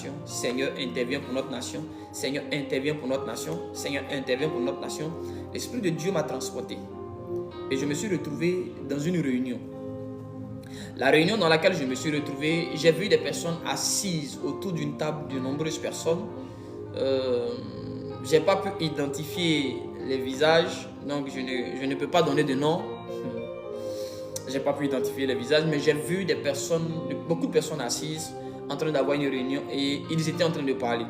nation. Seigneur, interviens pour notre nation. Seigneur, interviens pour notre nation. Seigneur, interviens pour notre nation. L'Esprit de Dieu m'a transporté. Et je me suis retrouvé dans une réunion. La réunion dans laquelle je me suis retrouvé, j'ai vu des personnes assises autour d'une table de nombreuses personnes. Je n'ai pas pu identifier les visages, donc je ne peux pas donner de nom. Je n'ai pas pu identifier les visages, mais j'ai vu des personnes, beaucoup de personnes assises en train d'avoir une réunion et ils étaient en train de parler.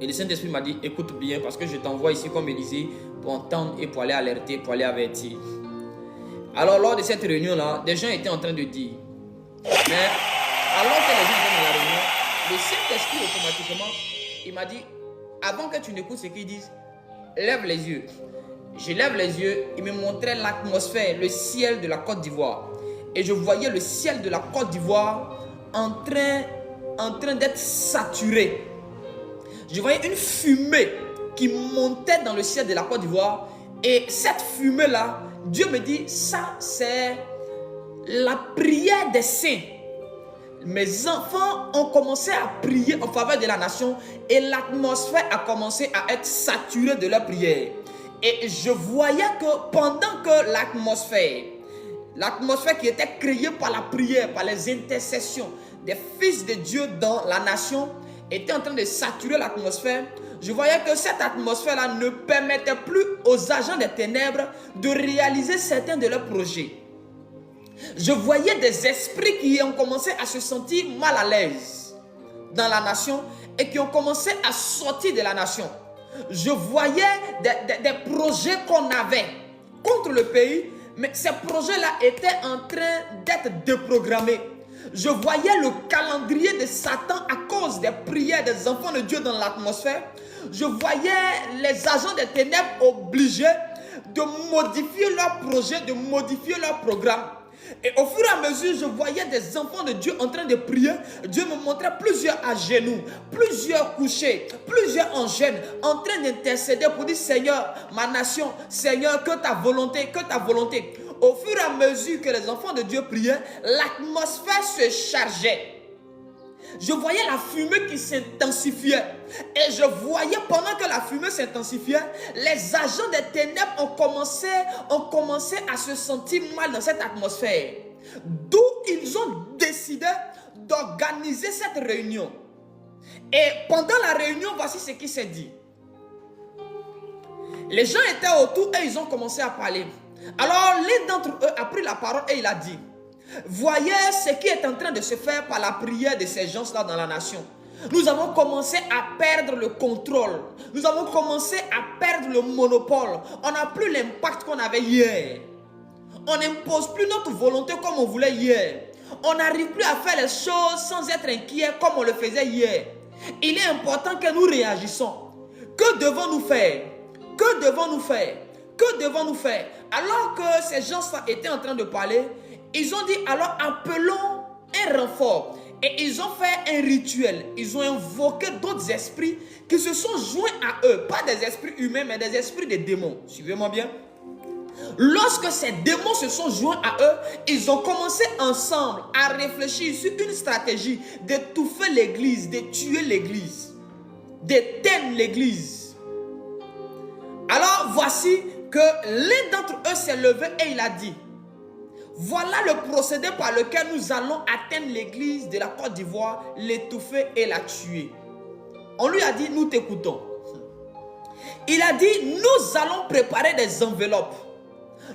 Et le Saint-Esprit m'a dit, écoute bien parce que je t'envoie ici comme Élisée pour entendre et pour aller alerter, pour aller avertir. Alors lors de cette réunion-là, des gens étaient en train de dire, mais alors que les gens étaient dans la réunion, le Saint-Esprit automatiquement, il m'a dit, avant que tu n'écoutes ce qu'ils disent, lève les yeux. Je lève les yeux, il me montrait l'atmosphère, le ciel de la Côte d'Ivoire. Et je voyais le ciel de la Côte d'Ivoire en train d'être saturé. Je voyais une fumée qui montait dans le ciel de la Côte d'Ivoire. Et cette fumée-là, Dieu me dit, ça c'est la prière des saints. Mes enfants ont commencé à prier en faveur de la nation et l'atmosphère a commencé à être saturée de leur prière. Et je voyais que pendant que l'atmosphère qui était créée par la prière, par les intercessions des fils de Dieu dans la nation était en train de saturer l'atmosphère, je voyais que cette atmosphère-là ne permettait plus aux agents des ténèbres de réaliser certains de leurs projets. Je voyais des esprits qui ont commencé à se sentir mal à l'aise dans la nation et qui ont commencé à sortir de la nation. Je voyais des projets qu'on avait contre le pays, mais ces projets-là étaient en train d'être déprogrammés. Je voyais le calendrier de Satan à cause des prières des enfants de Dieu dans l'atmosphère. Je voyais les agents des ténèbres obligés de modifier leurs projets, de modifier leurs programmes. Et au fur et à mesure, je voyais des enfants de Dieu en train de prier. Dieu me montrait plusieurs à genoux, plusieurs couchés, plusieurs en jeûne, en train d'intercéder pour dire, Seigneur, ma nation, Seigneur, que ta volonté, que ta volonté. Au fur et à mesure que les enfants de Dieu priaient, l'atmosphère se chargeait. Je voyais la fumée qui s'intensifiait. Et je voyais pendant que la fumée s'intensifiait, les agents des ténèbres ont commencé à se sentir mal dans cette atmosphère. D'où ils ont décidé d'organiser cette réunion. Et pendant la réunion, voici ce qui s'est dit. Les gens étaient autour et ils ont commencé à parler. Alors l'un d'entre eux a pris la parole et il a dit, voyez ce qui est en train de se faire par la prière de ces gens-là dans la nation. Nous avons commencé à perdre le contrôle. Nous avons commencé à perdre le monopole. On n'a plus l'impact qu'on avait hier. On n'impose plus notre volonté comme on voulait hier. On n'arrive plus à faire les choses sans être inquiet comme on le faisait hier. Il est important que nous réagissons. Que devons-nous faire? Que devons-nous faire? Que devons-nous faire? Alors que ces gens-là étaient en train de parler, ils ont dit alors appelons un renfort. Et ils ont fait un rituel. Ils ont invoqué d'autres esprits qui se sont joints à eux. Pas des esprits humains, mais des esprits de démons. Suivez-moi bien. Lorsque ces démons se sont joints à eux, ils ont commencé ensemble à réfléchir sur une stratégie d'étouffer l'église, de tuer l'église, d'éteindre l'église. Alors voici que l'un d'entre eux s'est levé et il a dit, voilà le procédé par lequel nous allons atteindre l'église de la Côte d'Ivoire, l'étouffer et la tuer. On lui a dit, nous t'écoutons. Il a dit, nous allons préparer des enveloppes.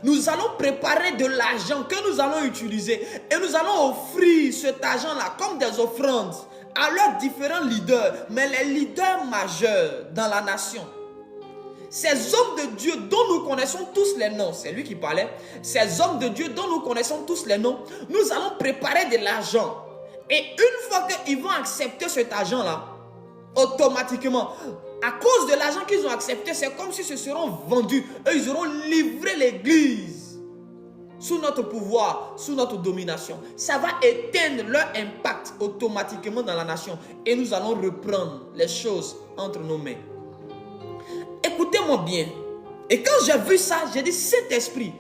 Nous allons préparer de l'argent que nous allons utiliser. Et nous allons offrir cet argent-là comme des offrandes à leurs différents leaders. Mais les leaders majeurs dans la nation. Ces hommes de Dieu dont nous connaissons tous les noms, c'est lui qui parlait, ces hommes de Dieu dont nous connaissons tous les noms, nous allons préparer de l'argent. Et une fois qu'ils vont accepter cet argent-là, automatiquement, à cause de l'argent qu'ils ont accepté, c'est comme s'ils se seront vendus. Eux, ils auront livré l'église sous notre pouvoir, sous notre domination. Ça va éteindre leur impact automatiquement dans la nation. Et nous allons reprendre les choses entre nos mains. Écoutez-moi bien. Et quand j'ai vu ça, j'ai dit, Saint-Esprit,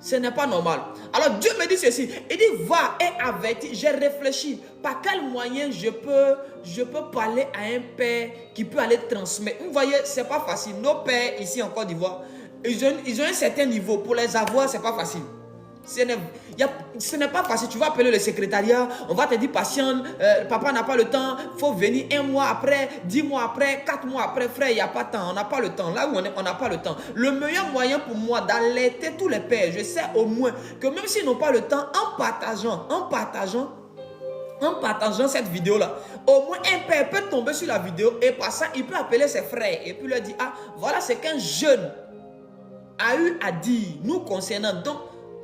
Ce n'est pas normal. Alors Dieu me dit ceci. Il dit, va et avertis. J'ai réfléchi. Par quel moyen je peux parler à un père qui peut aller transmettre. Vous voyez, ce n'est pas facile. Nos pères ici en Côte d'Ivoire, ils ont un certain niveau. Pour les avoir, ce n'est pas facile. Ce n'est pas facile. Tu vas appeler le secrétariat, on va te dire patiente, papa n'a pas le temps, il faut venir 1 mois après, 10 mois après, 4 mois après, frère, il n'y a pas de temps, on n'a pas le temps. Là où on n'a pas le temps. Le meilleur moyen pour moi d'alerter tous les pères, je sais au moins que même s'ils n'ont pas le temps, en partageant cette vidéo-là, au moins un père peut tomber sur la vidéo et par ça, il peut appeler ses frères et puis leur dire, ah, voilà ce qu'un jeune a eu à dire, nous concernant. Donc,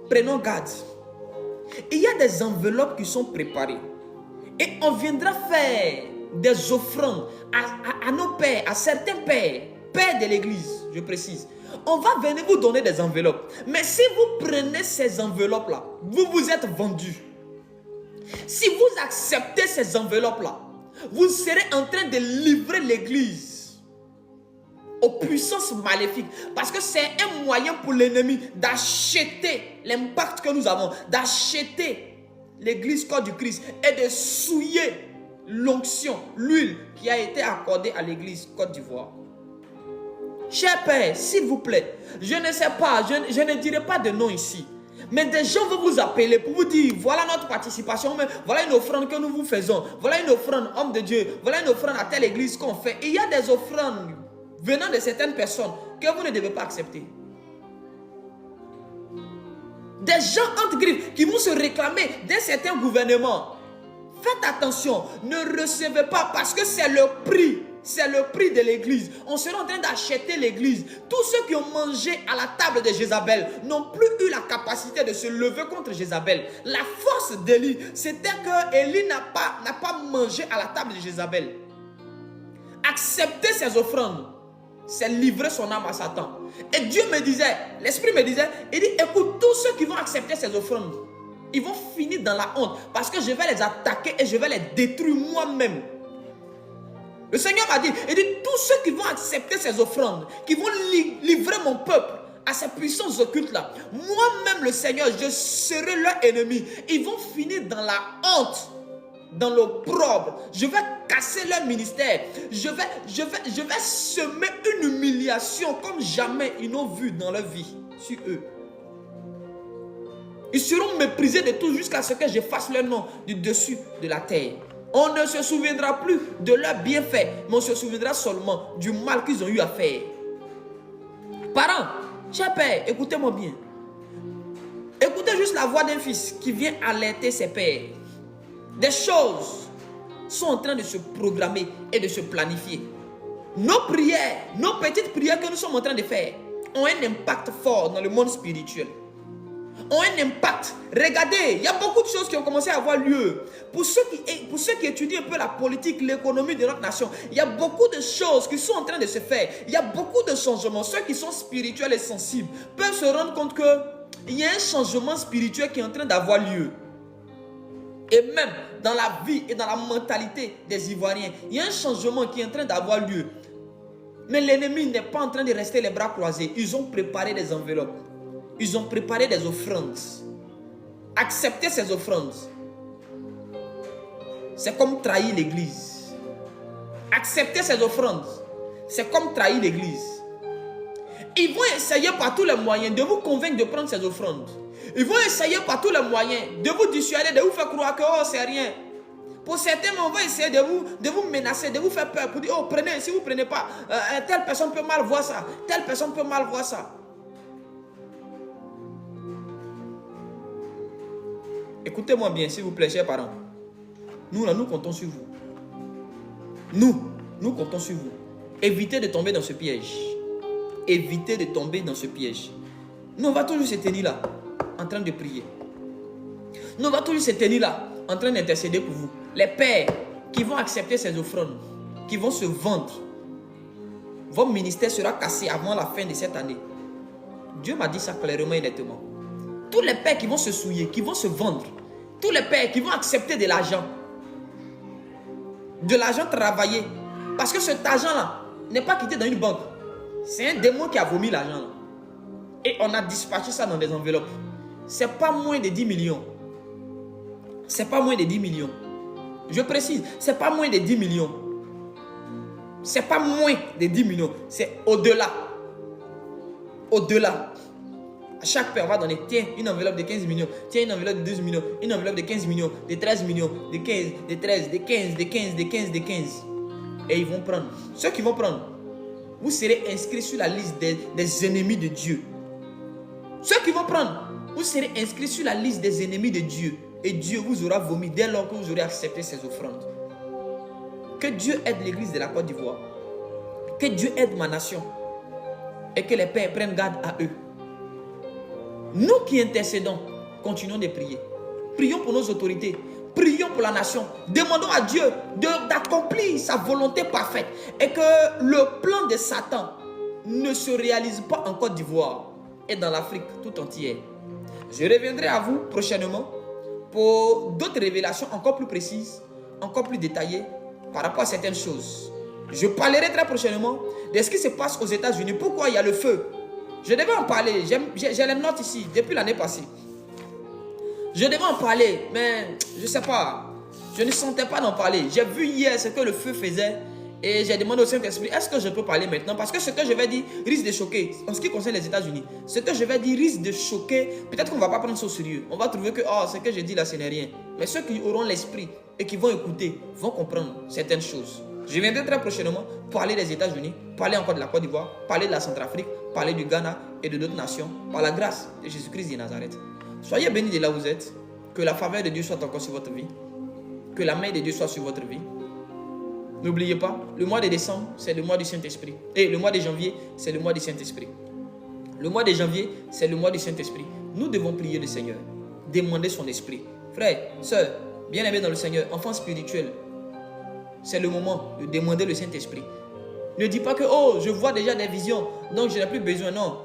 prenons garde. Il y a des enveloppes qui sont préparées. Et on viendra faire des offrandes à nos pères, à certains pères de l'église, je précise. On va venir vous donner des enveloppes. Mais si vous prenez ces enveloppes-là, vous vous êtes vendus. Si vous acceptez ces enveloppes-là, vous serez en train de livrer l'église aux puissances maléfiques. Parce que c'est un moyen pour l'ennemi d'acheter l'impact que nous avons, d'acheter l'église corps du Christ et de souiller l'onction, l'huile qui a été accordée à l'église Côte d'Ivoire. Cher Père, s'il vous plaît, je ne sais pas, je ne dirai pas de nom ici. Mais des gens vont vous appeler pour vous dire, voilà notre participation, mais voilà une offrande que nous vous faisons, voilà une offrande, homme de Dieu, voilà une offrande à telle église qu'on fait. Et il y a des offrandes venant de certaines personnes que vous ne devez pas accepter. Des gens entre griffes qui vont se réclamer d'un certain gouvernement. Faites attention, ne recevez pas parce que c'est le prix. C'est le prix de l'église. On sera en train d'acheter l'église. Tous ceux qui ont mangé à la table de Jézabel n'ont plus eu la capacité de se lever contre Jézabel. La force d'Élie, c'était que Élie n'a pas mangé à la table de Jézabel. Accepter ses offrandes, c'est livrer son âme à Satan. Et Dieu me disait, l'Esprit me disait, il dit, écoute, tous ceux qui vont accepter ces offrandes, ils vont finir dans la honte parce que je vais les attaquer et je vais les détruire moi-même. Le Seigneur m'a dit, il dit, tous ceux qui vont accepter ces offrandes, qui vont livrer mon peuple à ces puissances occultes-là, moi-même le Seigneur, je serai leur ennemi. Ils vont finir dans la honte, dans l'opprobre. Je vais casser leur ministère. Je vais semer une humiliation comme jamais ils n'ont vu dans leur vie sur eux. Ils seront méprisés de tout jusqu'à ce que je fasse leur nom du dessus de la terre. On ne se souviendra plus de leurs bienfaits, mais on se souviendra seulement du mal qu'ils ont eu à faire. Parents, cher père, écoutez-moi bien. Écoutez juste la voix d'un fils qui vient alerter ses pères. Des choses sont en train de se programmer et de se planifier. Nos prières, nos petites prières que nous sommes en train de faire ont un impact fort dans le monde spirituel. Ont un impact. Regardez, il y a beaucoup de choses qui ont commencé à avoir lieu. Pour ceux qui étudient un peu la politique, l'économie de notre nation, il y a beaucoup de choses qui sont en train de se faire. Il y a beaucoup de changements. Ceux qui sont spirituels et sensibles peuvent se rendre compte qu'il y a un changement spirituel qui est en train d'avoir lieu. Et même dans la vie et dans la mentalité des Ivoiriens, il y a un changement qui est en train d'avoir lieu. Mais l'ennemi n'est pas en train de rester les bras croisés. Ils ont préparé des enveloppes. Ils ont préparé des offrandes. Accepter ces offrandes, c'est comme trahir l'église. Accepter ces offrandes, c'est comme trahir l'église. Ils vont essayer par tous les moyens de vous convaincre de prendre ces offrandes. Ils vont essayer par tous les moyens de vous dissuader, de vous faire croire que oh, c'est rien. Pour certains, on va essayer de vous menacer, de vous faire peur. Pour dire, oh, prenez, si vous ne prenez pas, telle personne peut mal voir ça. Telle personne peut mal voir ça. Écoutez-moi bien, s'il vous plaît, chers parents. Nous, là, nous comptons sur vous. Nous comptons sur vous. Évitez de tomber dans ce piège. Évitez de tomber dans ce piège. Nous, on va toujours se tenir là, en train de prier. Nous, on va toujours se tenir là, en train d'intercéder pour vous. Les pères qui vont accepter ces offrandes, qui vont se vendre, votre ministère sera cassé avant la fin de cette année. Dieu m'a dit ça clairement et nettement. Tous les pères qui vont se souiller, qui vont se vendre, tous les pères qui vont accepter de l'argent travaillé, parce que cet argent-là n'est pas quitté dans une banque. C'est un démon qui a vomi l'argent. et on a dispatché ça dans des enveloppes. C'est pas moins de 10 millions. C'est pas moins de 10 millions. Je précise, c'est pas moins de 10 millions. C'est pas moins de 10 millions. C'est au-delà. Au-delà. À chaque père, on va donner, tiens, une enveloppe de 15 millions. Tiens, une enveloppe de 12 millions. Une enveloppe de 15 millions. De 13 millions. De 15, de 13, de 15, de 15, de 15, de 15. Et ils vont prendre. Ceux qui vont prendre, vous serez inscrits sur la liste des ennemis de Dieu. Ceux qui vont prendre, vous serez inscrits sur la liste des ennemis de Dieu. Et Dieu vous aura vomi dès lors que vous aurez accepté ses offrandes. Que Dieu aide l'église de la Côte d'Ivoire. Que Dieu aide ma nation. Et que les pères prennent garde à eux. Nous qui intercédons, continuons de prier. Prions pour nos autorités. Prions pour la nation. Demandons à Dieu d'accomplir sa volonté parfaite. Et que le plan de Satan ne se réalise pas en Côte d'Ivoire et dans l'Afrique tout entière. Je reviendrai à vous prochainement pour d'autres révélations encore plus précises, encore plus détaillées par rapport à certaines choses. Je parlerai très prochainement de ce qui se passe aux États-Unis. Pourquoi il y a le feu? Je devais en parler. J'ai les notes ici depuis l'année passée. Je devais en parler, mais je ne sais pas. Je ne sentais pas d'en parler. J'ai vu hier ce que le feu faisait et j'ai demandé au Saint-Esprit, est-ce que je peux parler maintenant? Parce que ce que je vais dire risque de choquer. En ce qui concerne les États-Unis, ce que je vais dire risque de choquer. Peut-être qu'on ne va pas prendre ça au sérieux. On va trouver que ce que je dis là, ce n'est rien. Mais ceux qui auront l'esprit et qui vont écouter vont comprendre certaines choses. Je viendrai très prochainement parler des États-Unis, parler encore de la Côte d'Ivoire, parler de la Centrafrique, parler du Ghana et de d'autres nations par la grâce de Jésus-Christ de Nazareth. Soyez bénis de là où vous êtes. Que la faveur de Dieu soit encore sur votre vie. Que la main de Dieu soit sur votre vie. N'oubliez pas, le mois de décembre, c'est le mois du Saint-Esprit. Et le mois de janvier, c'est le mois du Saint-Esprit. Le mois de janvier, c'est le mois du Saint-Esprit. Nous devons prier le Seigneur. Demander son esprit. Frères, sœurs, bien-aimés dans le Seigneur, enfants spirituels, c'est le moment de demander le Saint-Esprit. Ne dis pas que, oh, je vois déjà des visions, donc je n'ai plus besoin. Non.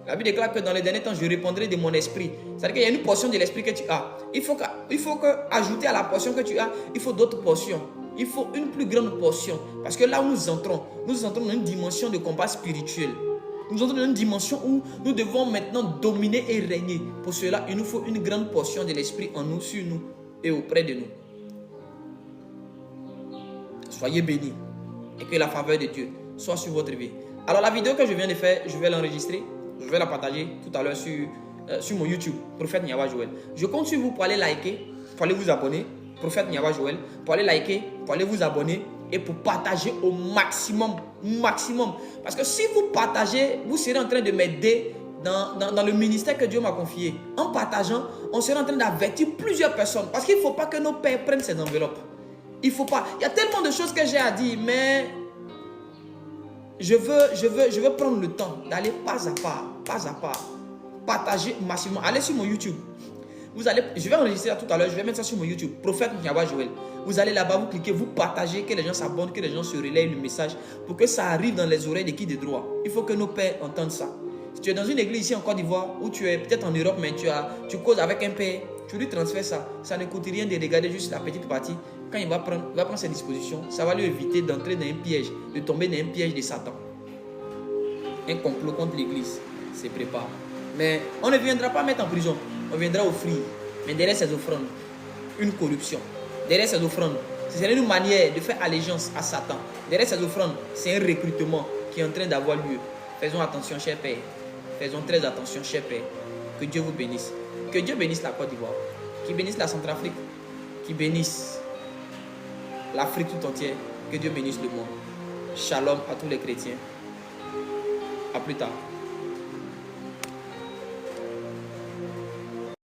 La Bible déclare que dans les derniers temps, je répondrai de mon esprit. C'est-à-dire qu'il y a une portion de l'esprit que tu as. Il faut que ajouter à la portion que tu as, il faut d'autres portions. Il faut une plus grande portion. Parce que là où nous entrons dans une dimension de combat spirituel. Nous entrons dans une dimension où nous devons maintenant dominer et régner. Pour cela, il nous faut une grande portion de l'esprit en nous, sur nous et auprès de nous. Soyez bénis et que la faveur de Dieu soit sur votre vie. Alors la vidéo que je viens de faire, je vais l'enregistrer. Je vais la partager tout à l'heure sur mon YouTube, Prophète Nyawa Joël. Je compte sur vous pour aller liker, pour aller vous abonner, Prophète Nyawa Joël, pour aller liker, pour aller vous abonner et pour partager au maximum. Parce que si vous partagez, vous serez en train de m'aider dans le ministère que Dieu m'a confié. En partageant, on sera en train d'avertir plusieurs personnes. Parce qu'il ne faut pas que nos pères prennent ces enveloppes. Il faut pas. Il y a tellement de choses que j'ai à dire, mais je veux prendre le temps d'aller pas à pas, partager massivement. Allez sur mon YouTube. Je vais enregistrer ça tout à l'heure, je vais mettre ça sur mon YouTube, Prophète Nyawa Joël. Vous allez là-bas, vous cliquez, vous partagez, que les gens s'abonnent, que les gens se relayent le message pour que ça arrive dans les oreilles de qui de droit. Il faut que nos pères entendent ça. Si tu es dans une église ici en Côte d'Ivoire, ou tu es peut-être en Europe, mais tu causes avec un père, tu lui transfères ça. Ça ne coûte rien de regarder juste la petite partie. Quand il va prendre ses dispositions, ça va lui éviter d'entrer dans un piège, de tomber dans un piège de Satan. Un complot contre l'église se prépare. Mais on ne viendra pas mettre en prison, on viendra offrir. Mais derrière ces offrandes, une corruption. Derrière ces offrandes, c'est une manière de faire allégeance à Satan. Derrière ces offrandes, c'est un recrutement qui est en train d'avoir lieu. Faisons attention, chers pères. Faisons très attention, chers pères. Que Dieu vous bénisse. Que Dieu bénisse la Côte d'Ivoire. Qu'il bénisse la Centrafrique. Qu'il bénisse l'Afrique tout entière. Que Dieu bénisse le monde. Shalom à tous les chrétiens. À plus tard.